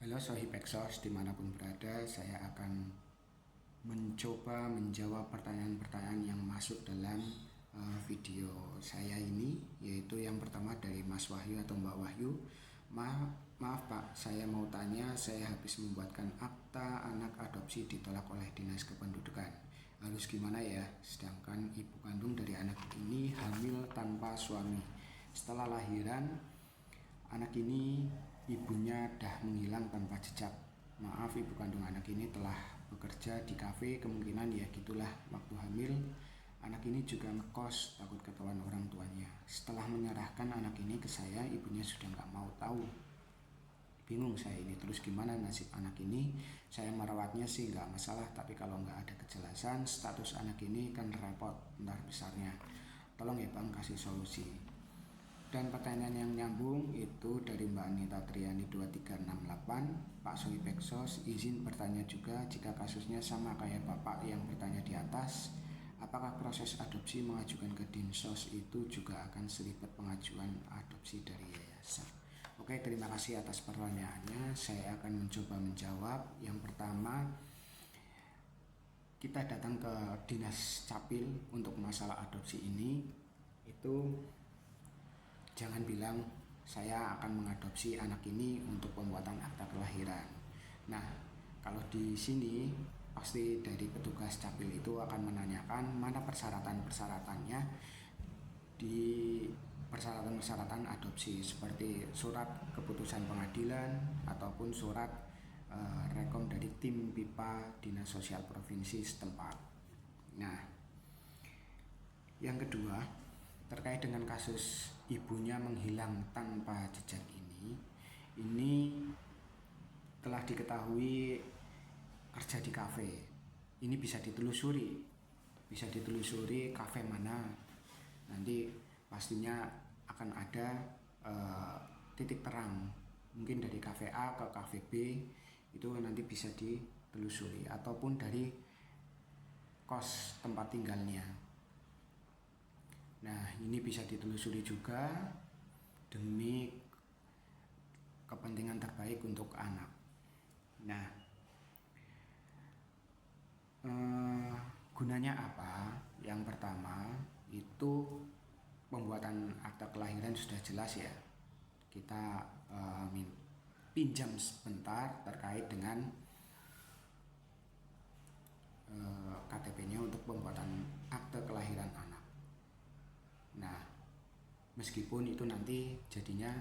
Halo Sohib Exos, dimanapun berada, saya akan mencoba menjawab pertanyaan-pertanyaan yang masuk dalam video saya ini, yaitu yang pertama dari Mas Wahyu atau Mbak Wahyu. Maaf Pak, saya mau tanya, saya habis membuatkan akta anak adopsi ditolak oleh Dinas Kependudukan. Harus gimana ya, sedangkan ibu kandung dari anak ini hamil tanpa suami. Setelah lahiran, anak ini ibunya dah menghilang tanpa jejak. Maaf, ibu kandung anak ini telah bekerja di kafe, kemungkinan ya gitulah waktu hamil. Anak ini juga ngekos, takut ketahuan orang tuanya. Setelah menyerahkan anak ini ke saya, ibunya sudah nggak mau tahu. Bingung saya ini, terus gimana nasib anak ini? Saya merawatnya sih nggak masalah, tapi kalau nggak ada kejelasan status anak ini kan repot ntar besarnya. Tolong ya Bang, kasih solusi. Dan pertanyaan yang nyambung itu dari Mbak Anita Triani 2368. Pak Sohib Exos, izin bertanya juga, jika kasusnya sama kayak Bapak yang bertanya di atas, apakah proses adopsi mengajukan ke Dinsos itu juga akan selipet pengajuan adopsi dari yayasan? Oke, terima kasih atas pertanyaannya. Saya akan mencoba menjawab. Yang pertama, kita datang ke Dinas Capil untuk masalah adopsi ini. Itu jangan bilang saya akan mengadopsi anak ini untuk pembuatan akta kelahiran. Nah, kalau di sini pasti dari petugas capil itu akan menanyakan mana persyaratan-persyaratannya di persyaratan-persyaratan adopsi, seperti surat keputusan pengadilan ataupun surat rekom dari tim PIPA Dinas Sosial Provinsi setempat. Nah, yang kedua, terkait dengan kasus ibunya menghilang tanpa jejak ini telah diketahui kerja di kafe. Ini bisa ditelusuri kafe mana. Nanti pastinya akan ada titik terang, mungkin dari kafe A ke kafe B, itu nanti bisa ditelusuri, ataupun dari kos tempat tinggalnya. Nah, ini bisa ditelusuri juga demi kepentingan terbaik untuk anak. Nah, gunanya apa? Yang pertama, itu pembuatan akta kelahiran sudah jelas ya. Kita pinjam sebentar terkait dengan KTP-nya untuk pembuatan akte kelahiran anak. Nah, meskipun itu nanti jadinya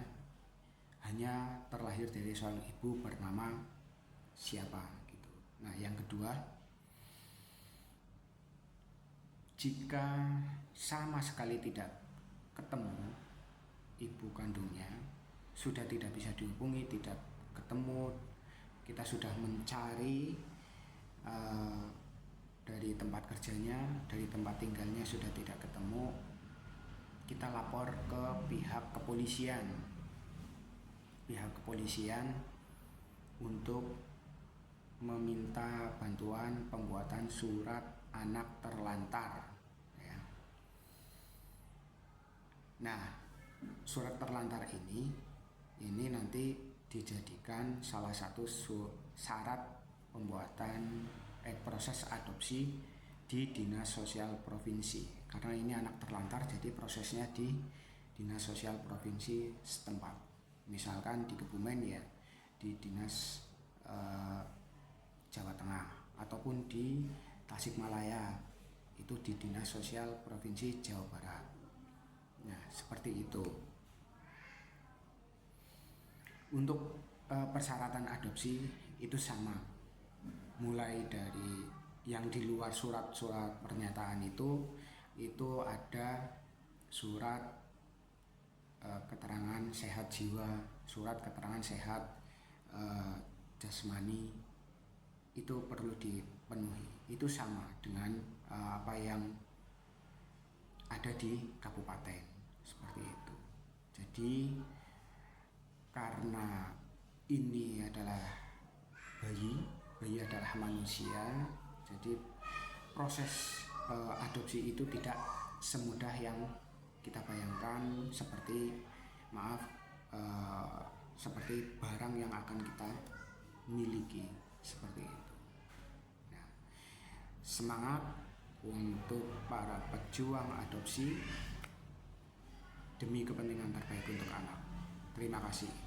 hanya terlahir dari seorang ibu bernama siapa gitu. Nah, yang kedua, jika sama sekali tidak ketemu ibu kandungnya, sudah tidak bisa dihubungi, tidak ketemu, kita sudah mencari dari tempat kerjanya, dari tempat tinggalnya sudah tidak ketemu, kita lapor ke pihak kepolisian untuk meminta bantuan pembuatan surat anak terlantar ya. Nah, surat terlantar ini nanti dijadikan salah satu syarat pembuatan proses adopsi di Dinas Sosial Provinsi, karena ini anak terlantar, jadi prosesnya di Dinas Sosial Provinsi setempat. Misalkan di Kebumen ya di Dinas Jawa Tengah, ataupun di Tasikmalaya itu di Dinas Sosial Provinsi Jawa Barat. Nah, seperti itu. Untuk persyaratan adopsi itu sama, mulai dari yang di luar surat-surat pernyataan itu ada surat keterangan sehat jiwa, surat keterangan sehat jasmani, itu perlu dipenuhi. Itu sama dengan apa yang ada di kabupaten, seperti itu. Jadi karena ini adalah bayi adalah manusia, jadi proses adopsi itu tidak semudah yang kita bayangkan, seperti seperti barang yang akan kita miliki, seperti itu. Nah, semangat untuk para pejuang adopsi demi kepentingan terbaik untuk anak. Terima kasih.